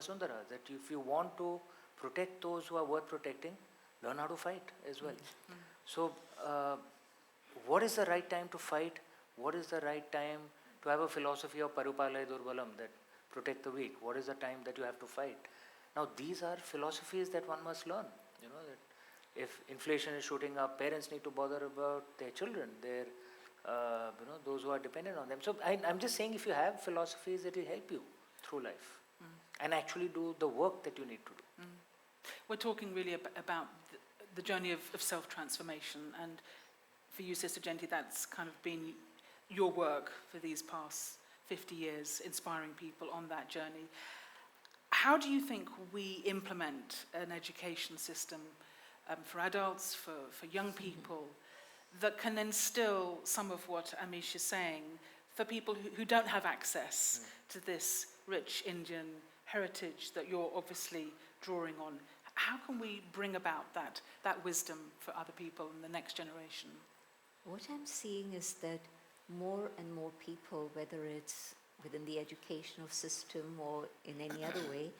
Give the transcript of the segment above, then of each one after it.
Sundara, that if you want to protect those who are worth protecting, learn how to fight as well. So, what is the right time to fight? What is the right time to have a philosophy of Parupalaya Durbalam, that protect the weak? What is the time that you have to fight? Now, these are philosophies that one must learn. That if inflation is shooting up, parents need to bother about their children, their those who are dependent on them. So I'm just saying, if you have philosophies, it will help you through life and actually do the work that you need to do. We're talking really about the journey of self-transformation, and for you, Sister Jenti, that's kind of been your work for these past 50 years, inspiring people on that journey. How do you think we implement an education system for adults, for young people, that can instill some of what Amish is saying for people who don't have access to this rich Indian heritage that you're obviously drawing on? How can we bring about that wisdom for other people in the next generation? What I'm seeing is that more and more people, whether it's within the educational system or in any other way,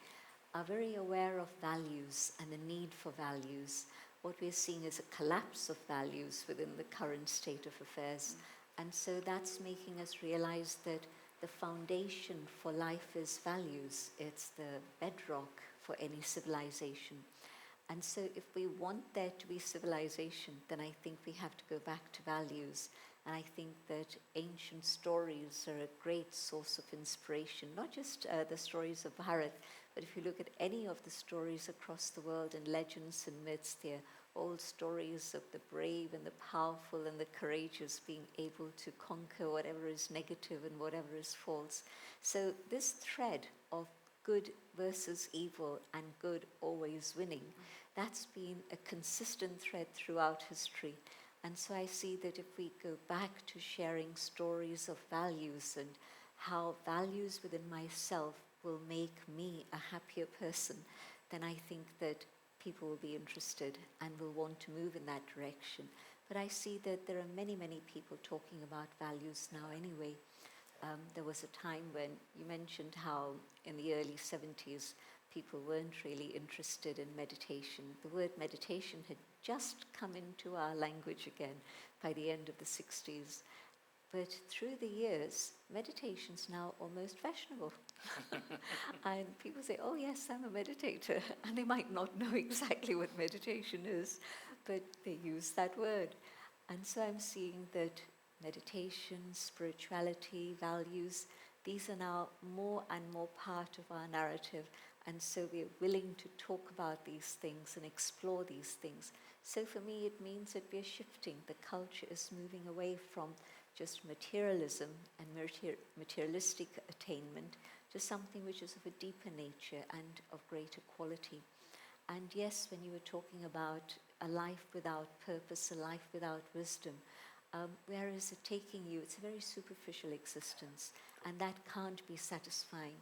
are very aware of values and the need for values. What we're seeing is a collapse of values within the current state of affairs. And so that's making us realize that the foundation for life is values. It's the bedrock for any civilization. And so if we want there to be civilization, then I think we have to go back to values. And I think that ancient stories are a great source of inspiration, not just the stories of Bharat, but if you look at any of the stories across the world and legends and myths, they're old stories of the brave and the powerful and the courageous being able to conquer whatever is negative and whatever is false. So this thread of good versus evil and good always winning, that's been a consistent thread throughout history. And so I see that if we go back to sharing stories of values and how values within myself will make me a happier person, then I think that people will be interested and will want to move in that direction. But I see that there are many, many people talking about values now anyway. There was a time when you mentioned how in the early 70s people weren't really interested in meditation. The word meditation had just come into our language again by the end of the 60s. But through the years, meditation's now almost fashionable. And people say, oh yes, I'm a meditator. And they might not know exactly what meditation is, but they use that word. And so I'm seeing that meditation, spirituality, values, these are now more and more part of our narrative. And so we're willing to talk about these things and explore these things. So for me, it means that we're shifting. The culture is moving away from just materialism and materialistic attainment to something which is of a deeper nature and of greater quality. And yes, when you were talking about a life without purpose, a life without wisdom, where is it taking you? It's a very superficial existence, and that can't be satisfying.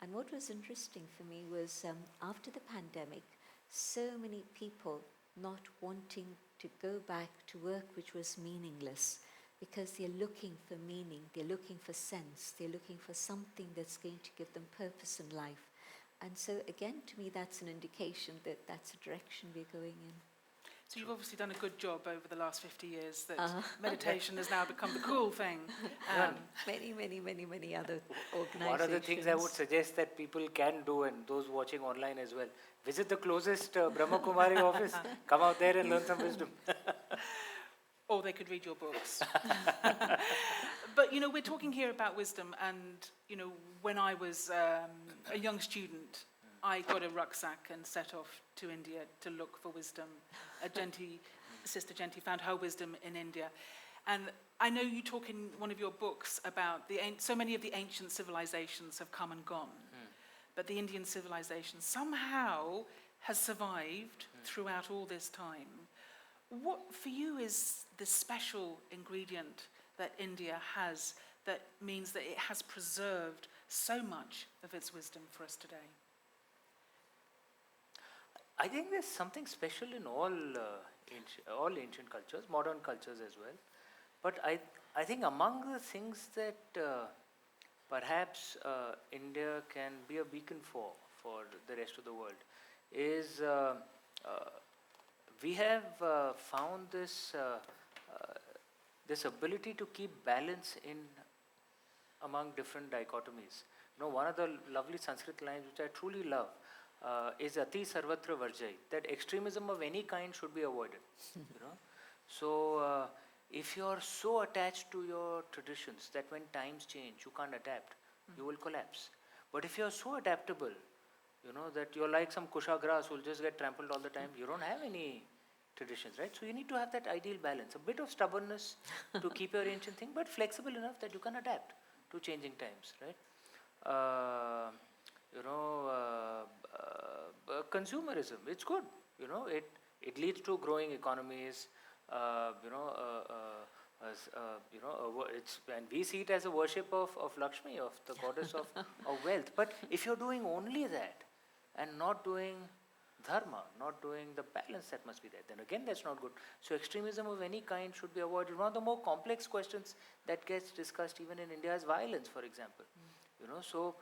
And what was interesting for me was after the pandemic, so many people not wanting to go back to work which was meaningless, because they're looking for meaning, they're looking for sense, they're looking for something that's going to give them purpose in life. And so again, to me, that's an indication that that's the direction we're going in. So you've obviously done a good job over the last 50 years that meditation has now become the cool thing. Many other organizations. One of the things I would suggest that people can do, and those watching online as well, visit the closest Brahma Kumari office, come out there and learn some wisdom. Or they could read your books. But, we're talking here about wisdom, and, when I was a young student, I got a rucksack and set off to India to look for wisdom. Sister Jenti found her wisdom in India. And I know you talk in one of your books about so many of the ancient civilizations have come and gone, but the Indian civilization somehow has survived throughout all this time. What for you is the special ingredient that India has that means that it has preserved so much of its wisdom for us today? I think there's something special in all ancient cultures, modern cultures as well. But I think among the things that perhaps India can be a beacon for for the rest of the world is we have found this ability to keep balance in among different dichotomies. One of the lovely Sanskrit lines which I truly love is Ati Sarvatra Varjai, that extremism of any kind should be avoided. So if you are so attached to your traditions that when times change you can't adapt, you will collapse. But if you are so adaptable, that you're like some kusha grass who will just get trampled all the time, you don't have any traditions, right? So you need to have that ideal balance, a bit of stubbornness to keep your ancient thing, but flexible enough that you can adapt to changing times, right? Consumerism, it's good, it leads to growing economies, it's, and we see it as a worship of Lakshmi, of the goddess of wealth. But if you're doing only that and not doing dharma, not doing the balance that must be there, then again that's not good. So extremism of any kind should be avoided. One of the more complex questions that gets discussed even in India is violence, for example. So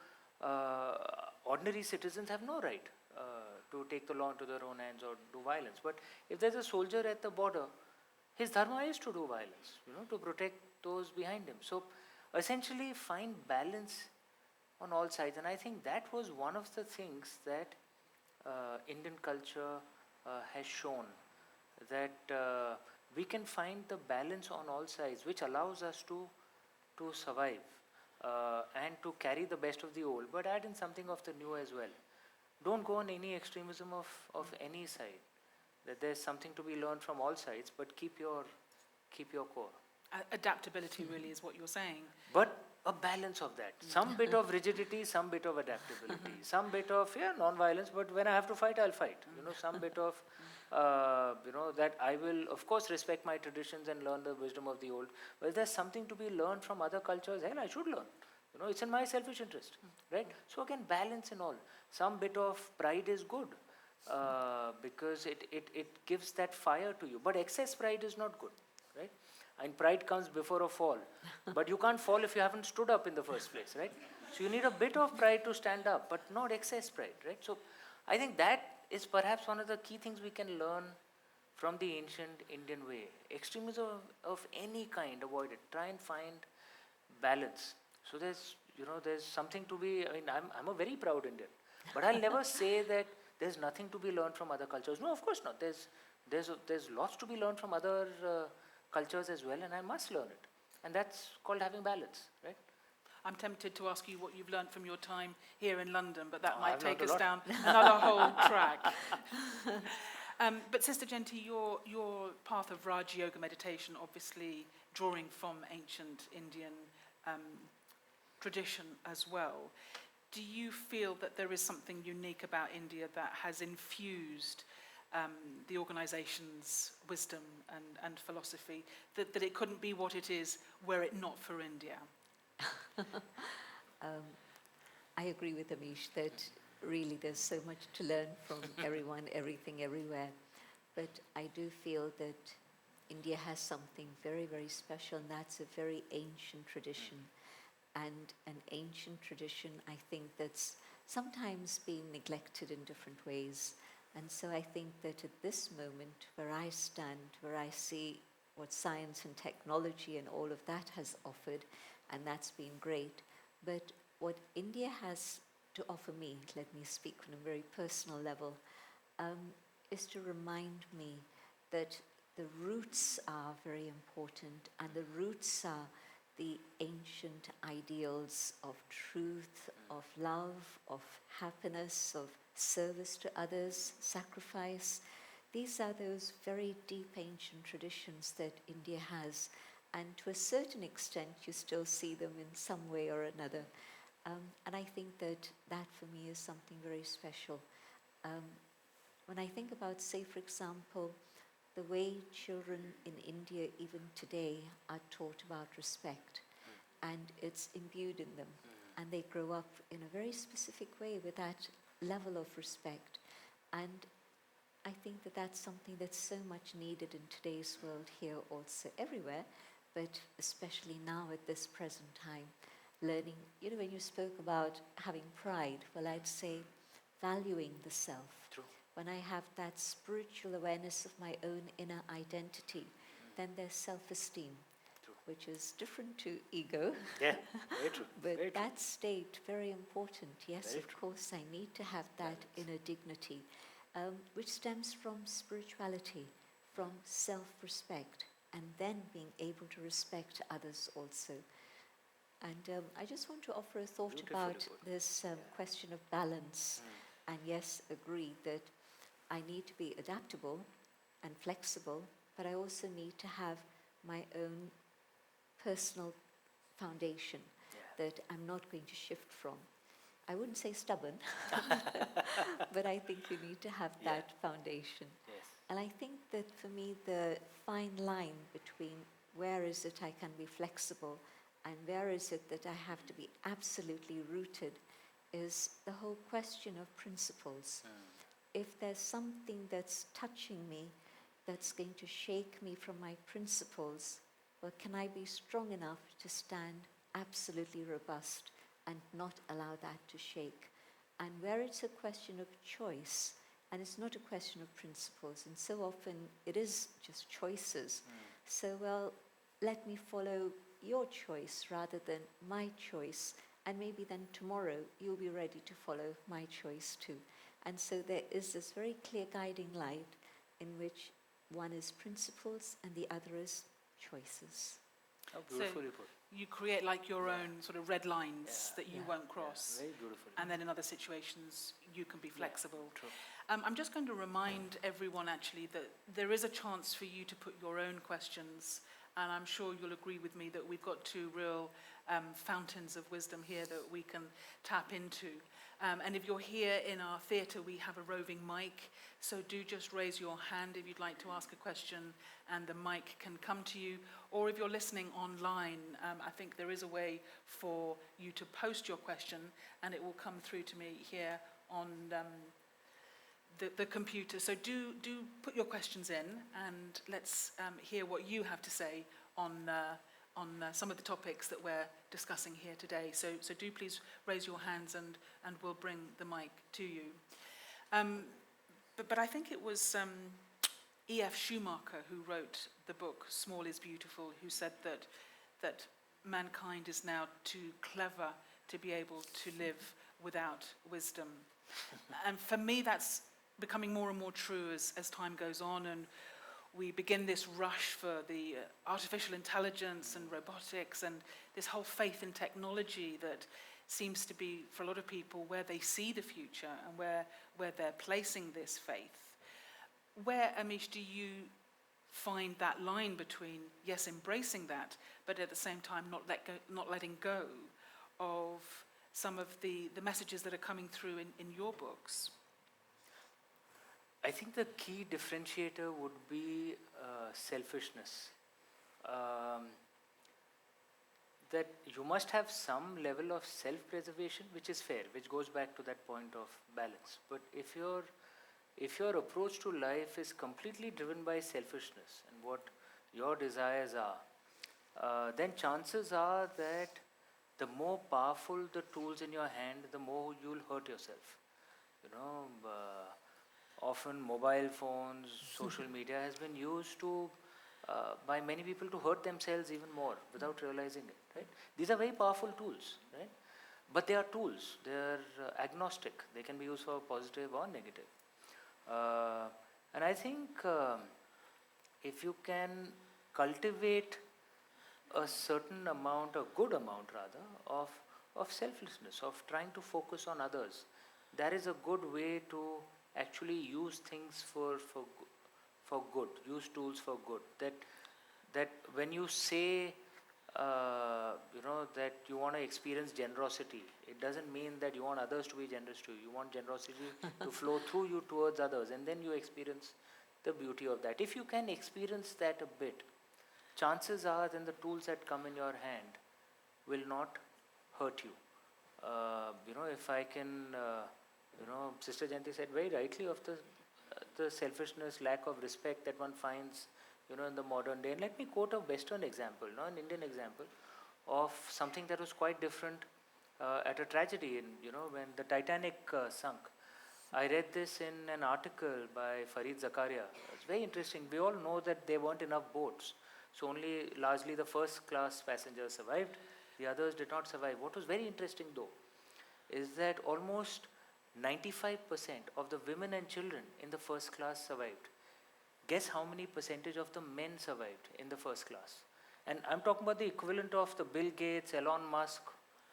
ordinary citizens have no right to take the law into their own hands or do violence. But if there's a soldier at the border, his dharma is to do violence, to protect those behind him. So essentially find balance on all sides. And I think that was one of the things that Indian culture has shown, that we can find the balance on all sides, which allows us to survive and to carry the best of the old, but add in something of the new as well. Don't go on any extremism of any side. That there's something to be learned from all sides, but keep your core. Adaptability really is what you're saying. But a balance of that. Some bit of rigidity, some bit of adaptability, some bit of non-violence, but when I have to fight, I'll fight. Some bit of, that I will, of course, respect my traditions and learn the wisdom of the old. But if there's something to be learned from other cultures, hell, I should learn. It's in my selfish interest, right? So again, balance in all. Some bit of pride is good. Because it gives that fire to you. But excess pride is not good, right? And pride comes before a fall. But you can't fall if you haven't stood up in the first place, right? So you need a bit of pride to stand up, but not excess pride, right? So I think that is perhaps one of the key things we can learn from the ancient Indian way. Extremism of any kind, avoid it. Try and find balance. So there's something to be, I'm a very proud Indian. But I'll never say that there's nothing to be learned from other cultures. No, of course not. There's lots to be learned from other cultures as well, and I must learn it. And that's called having balance, right? I'm tempted to ask you what you've learned from your time here in London, but that might take us down another whole track. But Sister Genti, your path of Raj Yoga meditation, obviously drawing from ancient Indian tradition as well. Do you feel that there is something unique about India that has infused the organization's wisdom and philosophy, that it couldn't be what it is were it not for India? I agree with Amish that really there's so much to learn from everyone, everything, everywhere. But I do feel that India has something very, very special, and that's a very ancient tradition. And an ancient tradition, I think, that's sometimes been neglected in different ways. And so I think that at this moment, where I stand, where I see what science and technology and all of that has offered, and that's been great, but what India has to offer me, let me speak on a very personal level, is to remind me that the roots are very important, and the roots are the ancient ideals of truth, of love, of happiness, of service to others, sacrifice. These are those very deep ancient traditions that India has, and to a certain extent you still see them in some way or another. And I think that for me is something very special. When I think about, say, for example, the way children in India even today are taught about respect, and it's imbued in them, and they grow up in a very specific way with that level of respect. And I think that that's something that's so much needed in today's world here, also everywhere, but especially now at this present time. Learning, when you spoke about having pride, well, I'd say valuing the self, True. when I have that spiritual awareness of my own inner identity, then there's self-esteem, True. which is different to ego. Yeah, very true. But Very true. that state, very important. Yes, Very of true. course, I need to have that Balance. inner dignity, which stems from spirituality, from self-respect, and then being able to respect others also. And I just want to offer a thought Beautifully about put. this question of balance. And yes, agree that I need to be adaptable and flexible, but I also need to have my own personal foundation Yeah. that I'm not going to shift from. I wouldn't say stubborn, but I think you need to have Yeah. that foundation. Yes. And I think that for me, the fine line between where is it I can be flexible and where is it that I have to be absolutely rooted is the whole question of principles. If there's something that's touching me, that's going to shake me from my principles, well, can I be strong enough to stand absolutely robust and not allow that to shake? And where it's a question of choice, and it's not a question of principles, and so often it is just choices. So, well, let me follow your choice rather than my choice, and maybe then tomorrow you'll be ready to follow my choice too. And so there is this very clear guiding light in which one is principles and the other is choices. How So beautifully put. you create like your own sort of red lines Yeah. that you Yeah. won't cross. Very beautiful. And then in other situations, you can be flexible. True. I'm just going to remind everyone actually that there is a chance for you to put your own questions, and I'm sure you'll agree with me that we've got two real fountains of wisdom here that we can tap into. And if you're here in our theatre, we have a roving mic, so do just raise your hand if you'd like to ask a question, and the mic can come to you. Or if you're listening online, I think there is a way for you to post your question, and it will come through to me here on the computer. So do put your questions in, and let's hear what you have to say on some of the topics that we're discussing here today. So do please raise your hands, and we'll bring the mic to you. But I think it was E.F. Schumacher who wrote the book Small is Beautiful, who said that mankind is now too clever to be able to live without wisdom. And for me, that's becoming more and more true as time goes on, and we begin this rush for the artificial intelligence and robotics and this whole faith in technology that seems to be, for a lot of people, where they see the future and where they're placing this faith. Where, Amish, do you find that line between, yes, embracing that, but at the same time not letting go of some of the messages that are coming through in your books? I think the key differentiator would be selfishness. That you must have some level of self-preservation, which is fair, which goes back to that point of balance. But if your approach to life is completely driven by selfishness and what your desires are, then chances are that the more powerful the tools in your hand, the more you'll hurt yourself. Often mobile phones, social media has been used to by many people to hurt themselves even more without realizing it. Right? These are very powerful tools, right? But they are tools. They are agnostic. They can be used for positive or negative. And I think if you can cultivate a certain amount, a good amount rather, of selflessness, of trying to focus on others, that is a good way to actually use things for good, use tools for good. That when you say that you want to experience generosity, it doesn't mean that you want others to be generous to you. You want generosity to flow through you towards others, and then you experience the beauty of that. If you can experience that a bit, chances are then the tools that come in your hand will not hurt you. If I can, Sister Janti said very rightly of the selfishness, lack of respect that one finds, in the modern day. And let me quote a Western example, an Indian example of something that was quite different at a tragedy when the Titanic sunk. I read this in an article by Farid Zakaria. It's very interesting. We all know that there weren't enough boats, so only largely the first class passengers survived. The others did not survive. What was very interesting though is that almost 95% of the women and children in the first class survived. Guess how many percentage of the men survived in the first class? And I'm talking about the equivalent of the Bill Gates, Elon Musk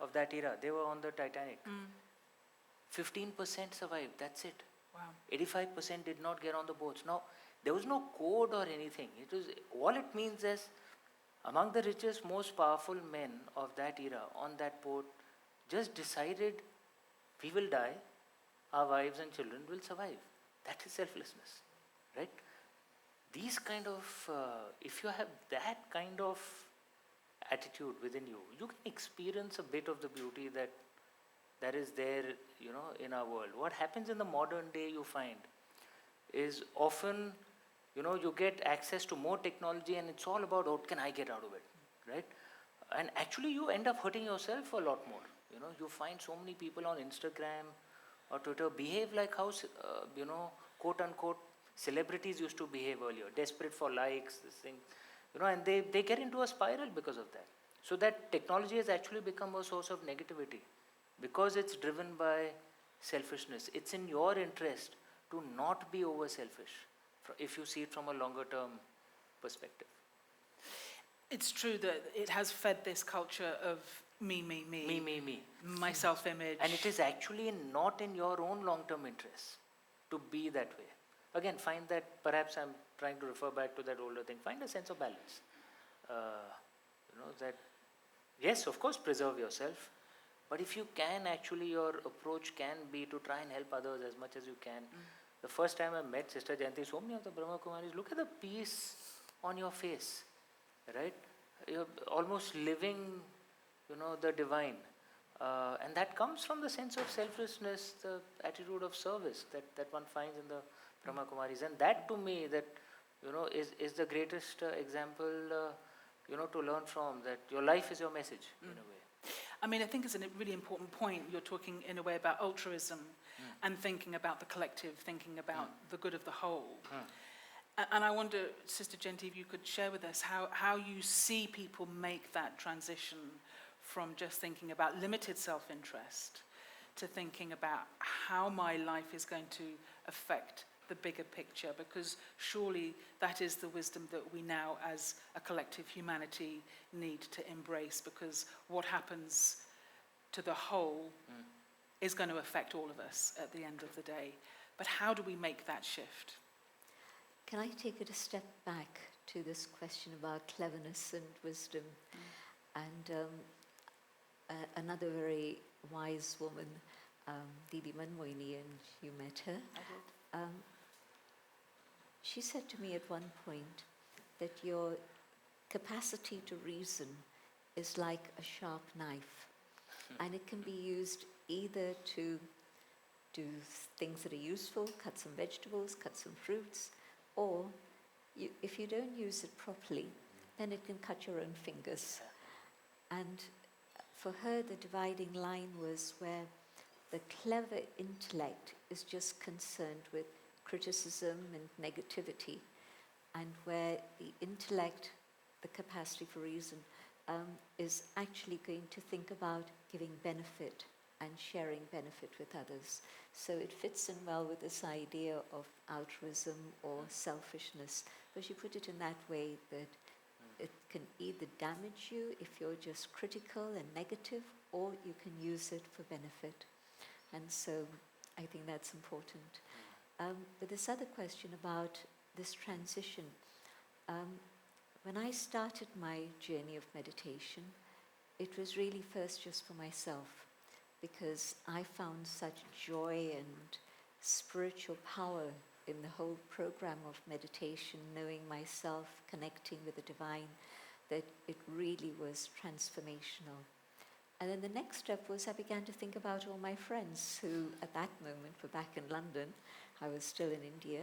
of that era. They were on the Titanic. 15% survived, that's it. Wow. 85% did not get on the boats. Now, there was no code or anything. It was, all it means is among the richest, most powerful men of that era on that boat just decided we will die, our wives and children will survive. That is selflessness, right? These kind of, if you have that kind of attitude within you, you can experience a bit of the beauty that is there, in our world. What happens in the modern day, you find, is often, you get access to more technology and it's all about what can I get out of it, right? And actually you end up hurting yourself a lot more. You find so many people on Instagram or Twitter behave like how, quote unquote, celebrities used to behave earlier, desperate for likes, this thing, and they get into a spiral because of that. So that technology has actually become a source of negativity because it's driven by selfishness. It's in your interest to not be over selfish if you see it from a longer term perspective. It's true that it has fed this culture of me, my self-image. And it is actually not in your own long-term interest to be that way. Again, find that, perhaps I'm trying to refer back to that older thing, find a sense of balance. That, yes, of course, preserve yourself, but if you can, actually your approach can be to try and help others as much as you can. The first time I met Sister Jayanti, so many of the Brahma Kumaris, look at the peace on your face, right? You're almost living, the divine. And that comes from the sense of selflessness, the attitude of service that one finds in the Brahma Kumaris. And that to me, that, is the greatest example, to learn from, that your life is your message, in a way. I mean, I think it's a really important point. You're talking in a way about altruism and thinking about the collective, thinking about the good of the whole. And I wonder, Sister Jayanti, if you could share with us how you see people make that transition from just thinking about limited self-interest to thinking about how my life is going to affect the bigger picture, because surely that is the wisdom that we now as a collective humanity need to embrace, because what happens to the whole is going to affect all of us at the end of the day. But how do we make that shift? Can I take it a step back to this question about cleverness and wisdom? And another very wise woman, Didi Manmoini, and you met her. I did. She said to me at one point that your capacity to reason is like a sharp knife, and it can be used either to do things that are useful, cut some vegetables, cut some fruits, or if you don't use it properly, then it can cut your own fingers. And for her, the dividing line was where the clever intellect is just concerned with criticism and negativity, and where the intellect, the capacity for reason, is actually going to think about giving benefit and sharing benefit with others. So it fits in well with this idea of altruism or selfishness, but she put it in that way that it can either damage you if you're just critical and negative, or you can use it for benefit. And so I think that's important. But this other question about this transition, when I started my journey of meditation, it was really first just for myself, because I found such joy and spiritual power in the whole program of meditation, knowing myself, connecting with the divine, that it really was transformational. And then the next step was I began to think about all my friends who at that moment were back in London. I was still in India.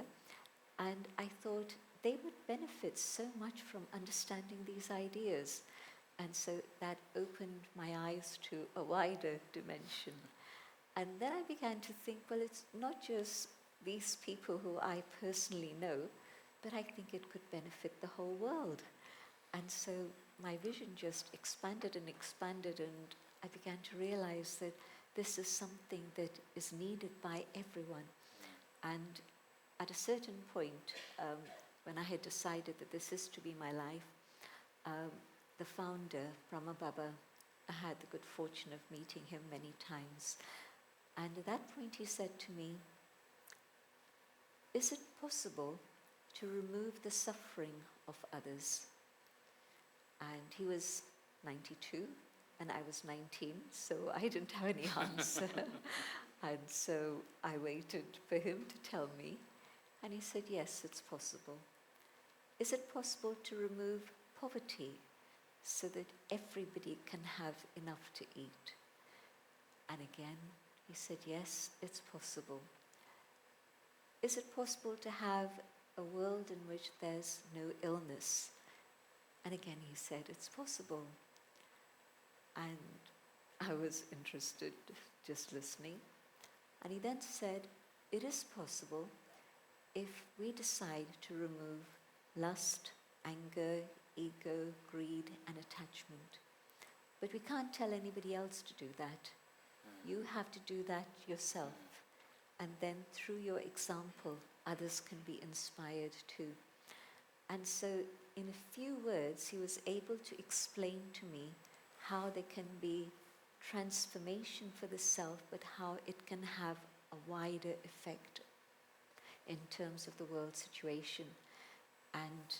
And I thought they would benefit so much from understanding these ideas. And so that opened my eyes to a wider dimension. And then I began to think, well, it's not just these people who I personally know, but I think it could benefit the whole world. And so my vision just expanded and expanded, and I began to realize that this is something that is needed by everyone. And at a certain point, when I had decided that this is to be my life, the founder, Brahma, I had the good fortune of meeting him many times. And at that point he said to me, is it possible to remove the suffering of others? And he was 92 and I was 19, so I didn't have any answer. And so I waited for him to tell me. And he said, yes, it's possible. Is it possible to remove poverty so that everybody can have enough to eat? And again, he said, yes, it's possible. Is it possible to have a world in which there's no illness? And again, he said, it's possible. And I was interested, just listening. And he then said, it is possible if we decide to remove lust, anger, ego, greed, and attachment. But we can't tell anybody else to do that. You have to do that yourself. And then through your example, others can be inspired too. And so in a few words, he was able to explain to me how there can be transformation for the self, but how it can have a wider effect in terms of the world situation. And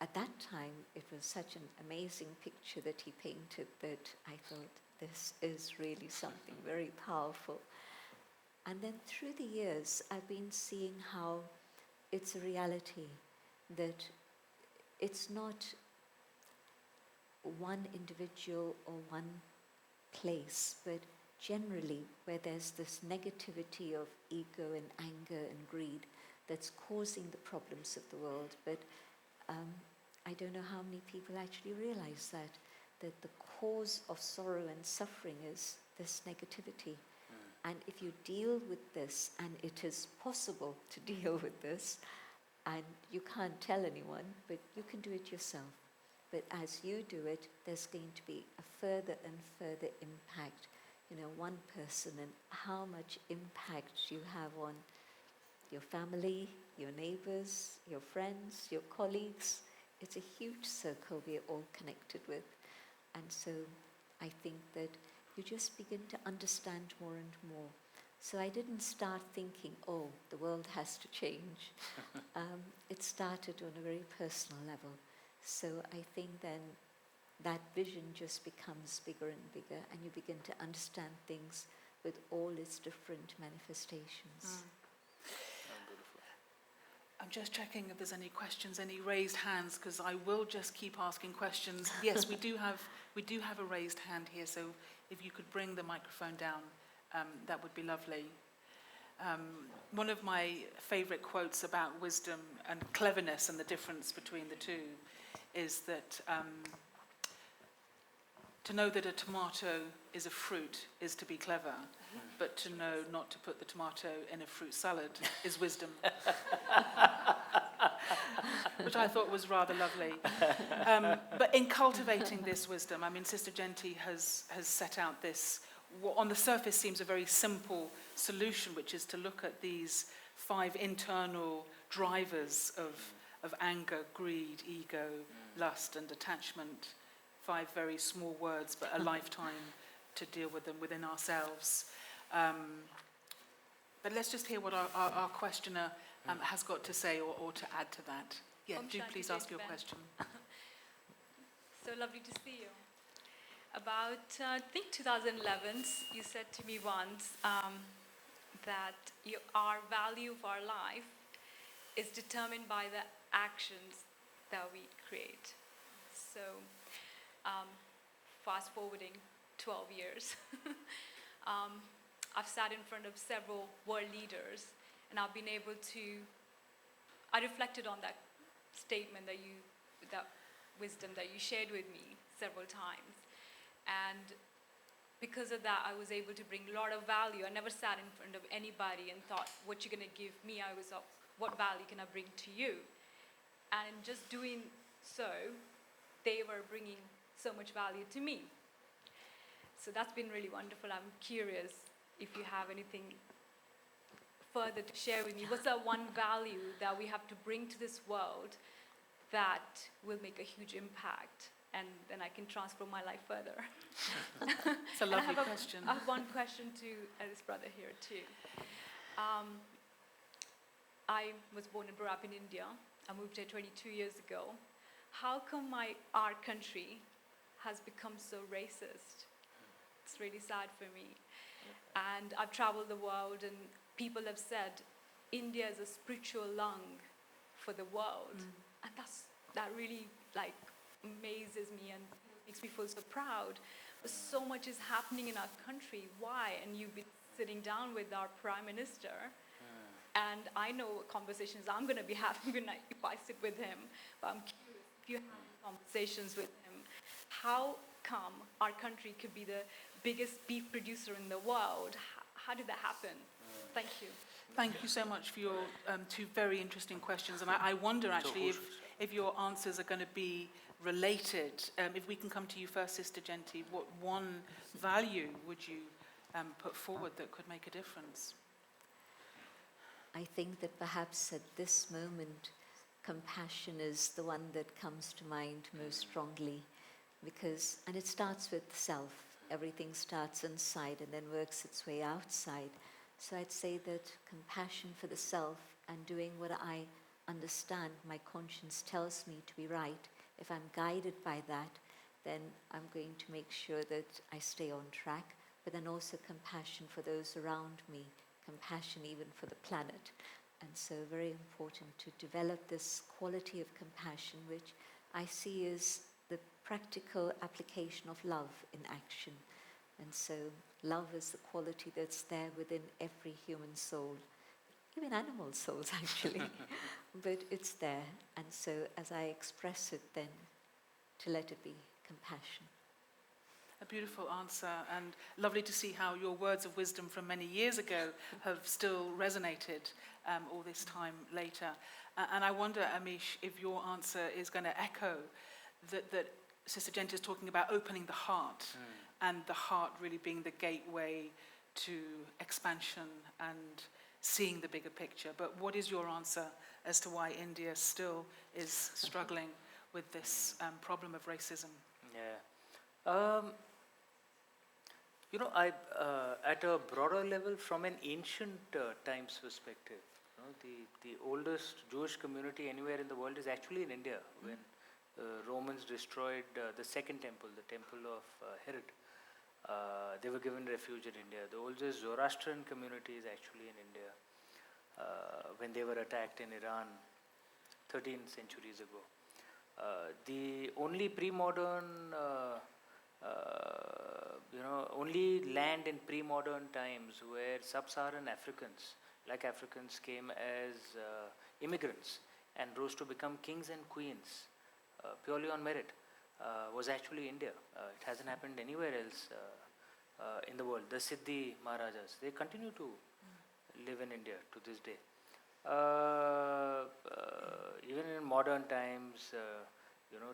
at that time, it was such an amazing picture that he painted that I thought, this is really something very powerful. And then through the years, I've been seeing how it's a reality, that it's not one individual or one place, but generally where there's this negativity of ego and anger and greed that's causing the problems of the world. But I don't know how many people actually realize that the cause of sorrow and suffering is this negativity. And if you deal with this, and it is possible to deal with this, and you can't tell anyone, but you can do it yourself. But as you do it, there's going to be a further and further impact. You know, one person and how much impact you have on your family, your neighbors, your friends, your colleagues. It's a huge circle we're all connected with. And so I think that you just begin to understand more and more. So I didn't start thinking, oh, the world has to change. It started on a very personal level. So I think then that vision just becomes bigger and bigger, and you begin to understand things with all its different manifestations. I'm just checking if there's any questions, any raised hands, because I will just keep asking questions. Yes, we do have a raised hand here, so if you could bring the microphone down, that would be lovely. One of my favorite quotes about wisdom and cleverness and the difference between the two is that to know that a tomato is a fruit is to be clever, but to know not to put the tomato in a fruit salad is wisdom. Which I thought was rather lovely. But in cultivating this wisdom, I mean, Sister Genti has set out this, what on the surface seems a very simple solution, which is to look at these 5 internal drivers of anger, greed, ego, lust, and attachment. 5 very small words, but a lifetime to deal with them within ourselves. But let's just hear what our questioner has got to say or to add to that. Yeah, do please ask your question. So lovely to see you. About, I think 2011, you said to me once that our value of our life is determined by the actions that we create. So fast forwarding 12 years, I've sat in front of several world leaders, and I've been able to, I reflected on that statement that wisdom that you shared with me several times. And because of that, I was able to bring a lot of value. I never sat in front of anybody and thought, what you're going to give me? I was thought, what value can I bring to you? And in just doing so, they were bringing so much value to me. So that's been really wonderful. I'm curious if you have anything further to share with me. What's that one value that we have to bring to this world that will make a huge impact? And then I can transform my life further. It's a lovely question. I have one question to this brother here too. I was born and brought up in India. I moved here 22 years ago. How come our country has become so racist? It's really sad for me. And I've traveled the world and people have said India is a spiritual lung for the world. And that really amazes me and makes me feel so proud. But so much is happening in our country. Why? And you've been sitting down with our Prime Minister. And I know what conversations I'm going to be having if I sit with him. But I'm curious, if you have conversations with him, how come our country could be the biggest beef producer in the world? How did that happen? Thank you. Thank you so much for your two very interesting questions. And I wonder actually if your answers are going to be related. If we can come to you first, Sister Genti, what one value would you put forward that could make a difference? I think that perhaps at this moment, compassion is the one that comes to mind most strongly, and it starts with self. Everything starts inside and then works its way outside. So I'd say that compassion for the self and doing what I understand my conscience tells me to be right, if I'm guided by that, then I'm going to make sure that I stay on track, but then also compassion for those around me, compassion even for the planet. And so very important to develop this quality of compassion, which I see as the practical application of love in action. And so love is the quality that's there within every human soul, even animal souls actually, but it's there. And so as I express it then, to let it be compassion. A beautiful answer, and lovely to see how your words of wisdom from many years ago have still resonated all this time later. And I wonder, Amish, if your answer is going to echo that Sister Genti is talking about opening the heart, and the heart really being the gateway to expansion and seeing the bigger picture. But what is your answer as to why India still is struggling with this problem of racism? Yeah. At a broader level, from an ancient times perspective, the oldest Jewish community anywhere in the world is actually in India. When Romans destroyed the second temple, the temple of Herod, they were given refuge in India. The oldest Zoroastrian community is actually in India. When they were attacked in Iran 13 centuries ago. The only pre-modern, only land in pre-modern times where sub-Saharan Africans, like Africans, came as immigrants and rose to become kings and queens purely on merit, was actually India. It hasn't happened anywhere else in the world. The Siddhi Maharajas, they continue to live in India to this day. Even in modern times,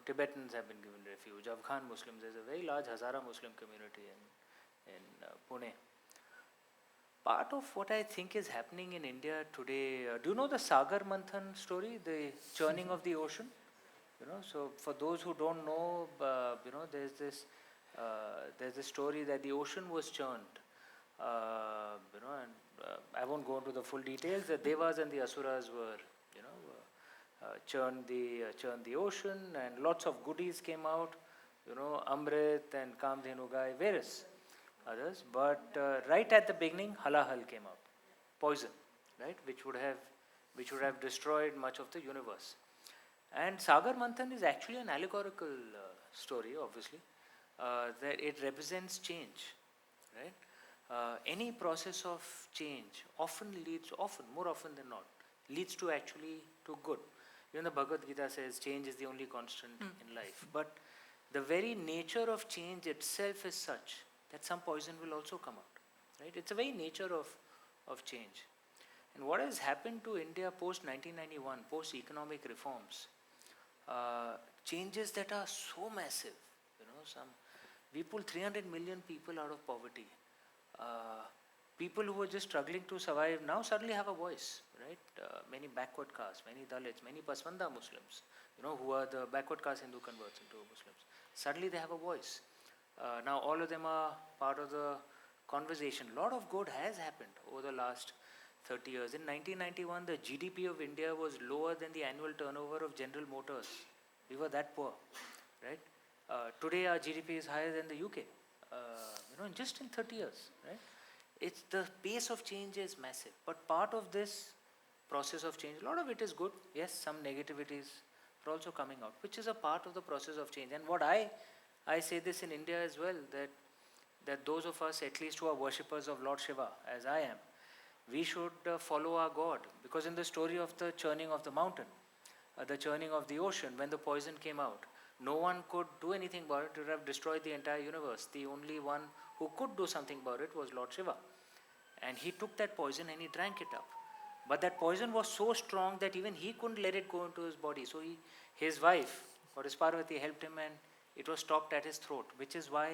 Tibetans have been given refuge. Afghan Muslims, there's a very large Hazara Muslim community in Pune. Part of what I think is happening in India today, do you know the Sagar Manthan story, the churning of the ocean? So for those who don't know, there's this story that the ocean was churned. And I won't go into the full details. The Devas and the Asuras were, churned the ocean, and lots of goodies came out. Amrit and Kamdhenu Gai, various others. But right at the beginning, halahal came out, poison, right, which would have destroyed much of the universe. And Sagar Manthan is actually an allegorical story, obviously, that it represents change, right? Any process of change more often than not, leads to good. Even the Bhagavad Gita says change is the only constant in life. But the very nature of change itself is such that some poison will also come out. Right? It's a very nature of change. And what has happened to India post 1991, post economic reforms, changes that are so massive. We pulled 300 million people out of poverty. People who were just struggling to survive now suddenly have a voice, right? Many backward castes, many Dalits, many Paswanda Muslims, who are the backward caste Hindu converts into Muslims. Suddenly they have a voice. Now all of them are part of the conversation. A lot of good has happened over the last 30 years. In 1991, the GDP of India was lower than the annual turnover of General Motors. We were that poor, right? Today our GDP is higher than the UK, just in 30 years, right? It's the pace of change is massive, but part of this process of change, a lot of it is good. Yes, some negativities are also coming out, which is a part of the process of change. And what I say this in India as well, that those of us at least who are worshippers of Lord Shiva, as I am, we should follow our God, because in the story of the churning of the mountain, the churning of the ocean, when the poison came out, no one could do anything about it. It would have destroyed the entire universe. The only one who could do something about it was Lord Shiva. And he took that poison and he drank it up. But that poison was so strong that even he couldn't let it go into his body. So his wife, Goddess Parvati, helped him and it was stopped at his throat, which is why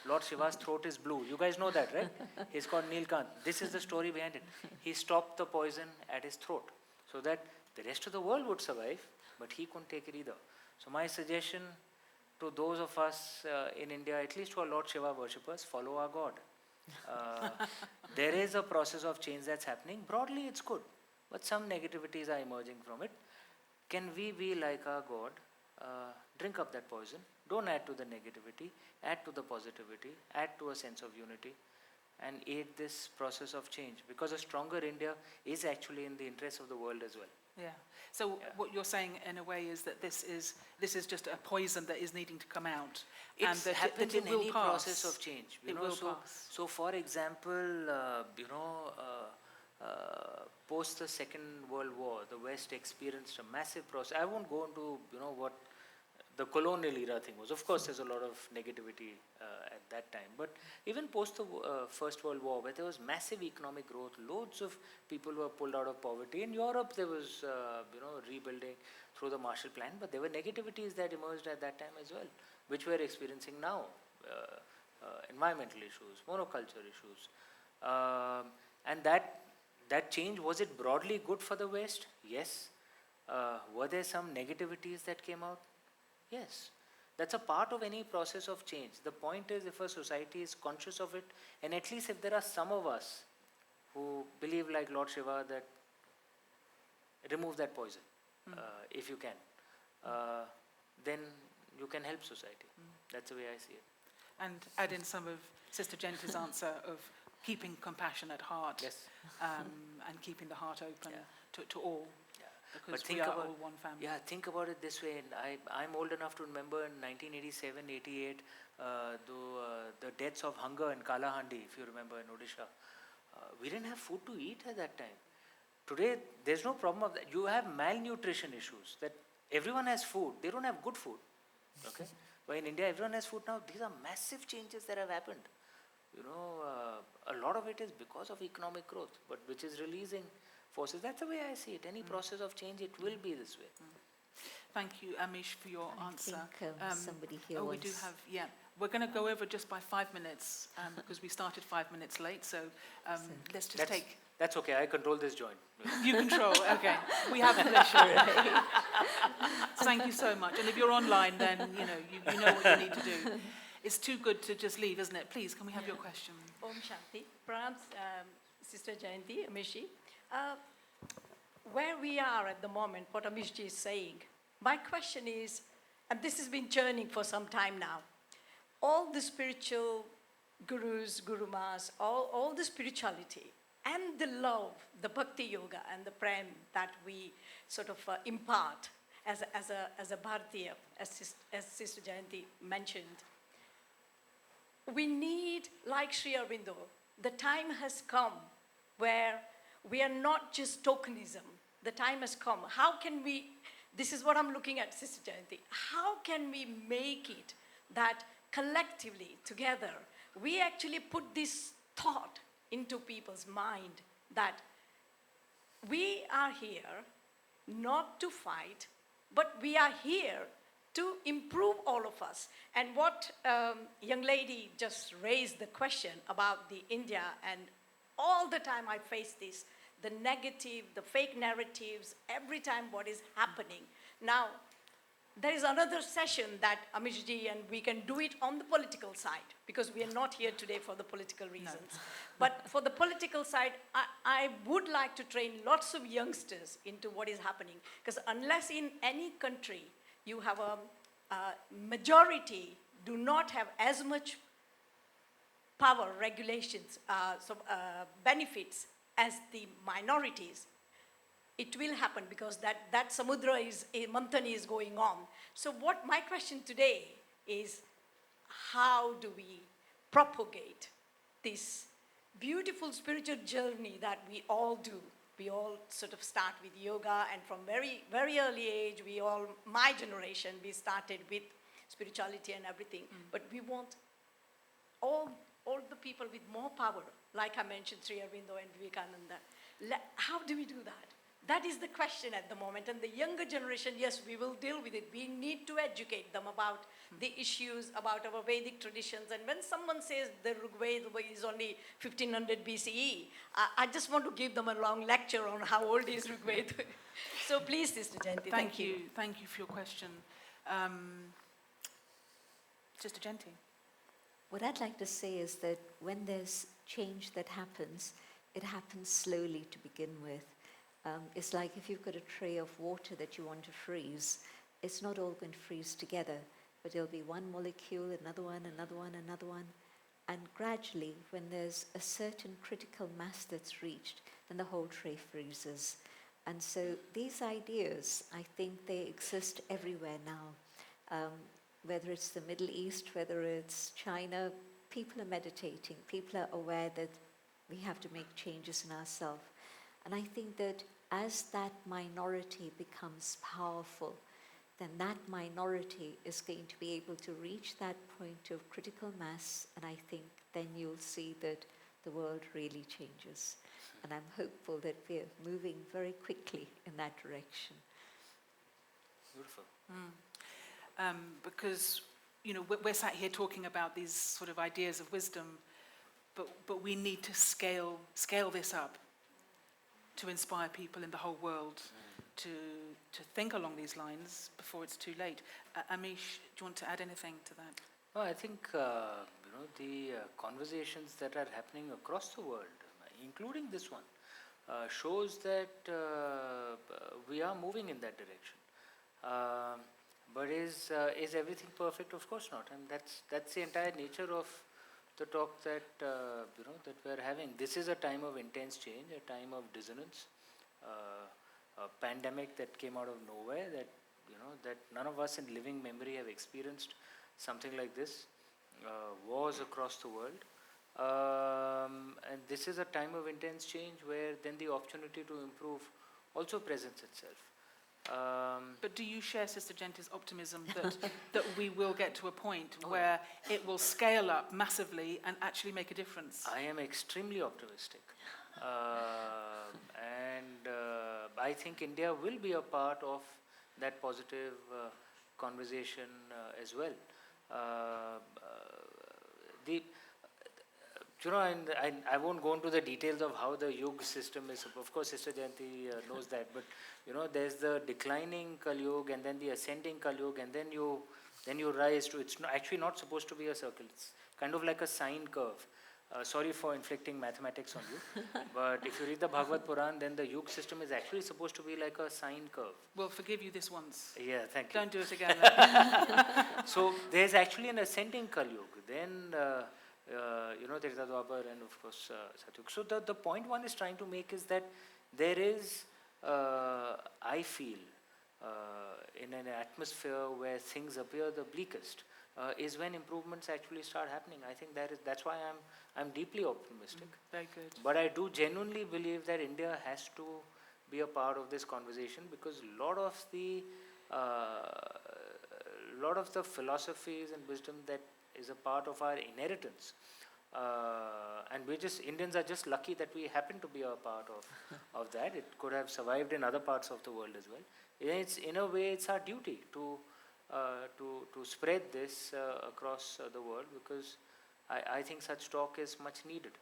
Lord Shiva's throat is blue. You guys know that, right? He's called Nilkant. This is the story behind it. He stopped the poison at his throat so that the rest of the world would survive, but he couldn't take it either. So my suggestion to those of us in India, at least who are Lord Shiva worshippers, follow our God. There is a process of change that's happening. Broadly, it's good, but some negativities are emerging from it. Can we be like our God? Drink up that poison. Don't add to the negativity. Add to the positivity. Add to a sense of unity, and aid this process of change. Because a stronger India is actually in the interest of the world as well. Yeah. So what you're saying in a way is that this is just a poison that is needing to come out. It happens in any process of change. It will pass. So for example, post the Second World War, the West experienced a massive process. I won't go into what the colonial era thing was. Of course, there's a lot of negativity at that time. But even post the First World War, where there was massive economic growth, loads of people were pulled out of poverty. In Europe, there was rebuilding through the Marshall Plan. But there were negativities that emerged at that time as well, which we're experiencing now. Environmental issues, monoculture issues. And that change, was it broadly good for the West? Yes. Were there some negativities that came out? Yes. That's a part of any process of change. The point is, if a society is conscious of it, and at least if there are some of us who believe like Lord Shiva, that remove that poison, if you can, then you can help society. That's the way I see it. And add in some of Sister Jayanthi's answer of keeping compassion at heart. Yes. And keeping the heart open to all. Because But we are all one family. Yeah, think about it this way. I'm old enough to remember in 1987, 88, the deaths of hunger in Kalahandi, if you remember, in Odisha. We didn't have food to eat at that time. Today, there's no problem of that. You have malnutrition issues, that everyone has food. They don't have good food. Okay? But in India, everyone has food now. These are massive changes that have happened. A lot of it is because of economic growth, but which is releasing forces. That's the way I see it. Any process of change, it will be this way. Thank you, Amish, for your answer. I think somebody here we do have, we're going to go over just by 5 minutes because we started 5 minutes late. So let's just take. That's okay. I control this joint. You control. Okay. We have permission. Thank you so much. And if you're online, then you know what you need to do. It's too good to just leave, isn't it? Please, can we have your question? Om Shanti. Pranam, Sister Jayanti, Amishji. Where we are at the moment, what Amishji is saying, my question is, and this has been churning for some time now, all the spiritual gurus, gurumas, all the spirituality and the love, the bhakti yoga and the prem that we sort of impart as a Bharatiya, as Sister Jayanti mentioned, we need, like Sri Aurobindo, the time has come where we are not just tokenism. The time has come. How can we, this is what I'm looking at, Sister Jayanti, how can we make it that collectively, together, we actually put this thought into people's mind that we are here not to fight, but we are here to improve all of us. And what young lady just raised the question about the India, and all the time I face this, the negative, the fake narratives, every time what is happening. Now, there is another session that Amishji, and we can do it on the political side, because we are not here today for the political reasons. No. But for the political side, I would like to train lots of youngsters into what is happening. Because unless in any country you have a majority do not have as much power, regulations, benefits as the minorities, it will happen, because that samudra is, manthan is going on. So what my question today is, how do we propagate this beautiful spiritual journey that we all do? We all sort of start with yoga, and from very, very early age, my generation, we started with spirituality and everything. But we want all the people with more power, like I mentioned, Sri Aurobindo and Vivekananda. How do we do that? That is the question at the moment. And the younger generation, yes, we will deal with it. We need to educate them about the issues, about our Vedic traditions. And when someone says the Rigveda is only 1500 BCE, I just want to give them a long lecture on how old is Rigveda. So please, Sister Jayanti, thank you. Thank you for your question. Sister Jayanti. What I'd like to say is that when there's change that happens, it happens slowly to begin with. It's like if you've got a tray of water that you want to freeze, it's not all going to freeze together, but there'll be one molecule, another one, another one, another one. And gradually, when there's a certain critical mass that's reached, then the whole tray freezes. And so these ideas, I think they exist everywhere now. Whether it's the Middle East, whether it's China, people are meditating. People are aware that we have to make changes in ourselves. And I think that as that minority becomes powerful, then that minority is going to be able to reach that point of critical mass, and I think then you'll see that the world really changes. And I'm hopeful that we're moving very quickly in that direction. Beautiful. Because, we're sat here talking about these sort of ideas of wisdom, but we need to scale this up to inspire people in the whole world to think along these lines before it's too late. Amish, do you want to add anything to that? Well, I think the conversations that are happening across the world, including this one, shows that we are moving in that direction. But is everything perfect? Of course not, and that's the entire nature of the talk that that we are having. This is a time of intense change, a time of dissonance, a pandemic that came out of nowhere. That none of us in living memory have experienced something like this. Wars across the world, and this is a time of intense change where then the opportunity to improve also presents itself. But do you share Sister Jayanti's optimism that we will get to a point where it will scale up massively and actually make a difference? I am extremely optimistic. And I think India will be a part of that positive conversation as well. And I won't go into the details of how the Yuga system is. Of course, Sister Jayanti knows that. But there's the declining Kali Yuga, and then the ascending Kali Yuga, and then you rise to. It's actually not supposed to be a circle. It's kind of like a sine curve. Sorry for inflicting mathematics on you, but if you read the Bhagavad Puran, then the Yuga system is actually supposed to be like a sine curve. We'll forgive you this once. Yeah, thank you. Don't do it again. So there's actually an ascending Kali Yuga. Then there is Dwapar and of course Satyug. So the point one is trying to make is that there is, I feel, in an atmosphere where things appear the bleakest, is when improvements actually start happening. I think that's why I'm deeply optimistic. Very good. But I do genuinely believe that India has to be a part of this conversation, because a lot of the philosophies and wisdom that is a part of our inheritance And Indians are just lucky that we happen to be a part of that. It could have survived in other parts of the world as well. It's, in a way, it's our duty to spread this across the world, because I think such talk is much needed.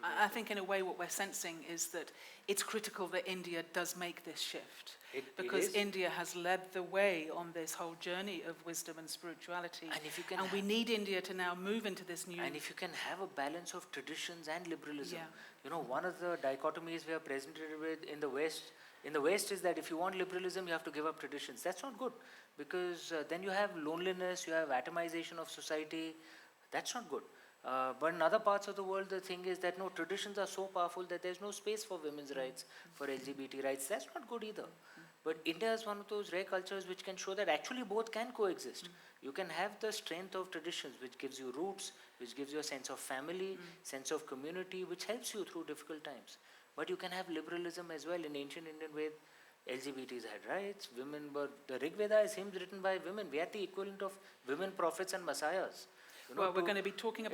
I think in a way what we're sensing is that it's critical that India does make this shift. Because India has led the way on this whole journey of wisdom and spirituality. And if you can we need India to now move into this new... And if you can have a balance of traditions and liberalism. Yeah. You know, one of the dichotomies we are presented with in the West is that if you want liberalism, you have to give up traditions. That's not good, because then you have loneliness, you have atomization of society. That's not good. But in other parts of the world, the thing is that no, traditions are so powerful that there's no space for women's rights, for LGBT rights. That's not good either. But India is one of those rare cultures which can show that actually both can coexist. You can have the strength of traditions, which gives you roots, which gives you a sense of family, sense of community, which helps you through difficult times. But you can have liberalism as well. In ancient Indian way, LGBTs had rights, women were, the Rig Veda is hymns written by women. We had the equivalent of women prophets and messiahs. Well, we're going to be talking about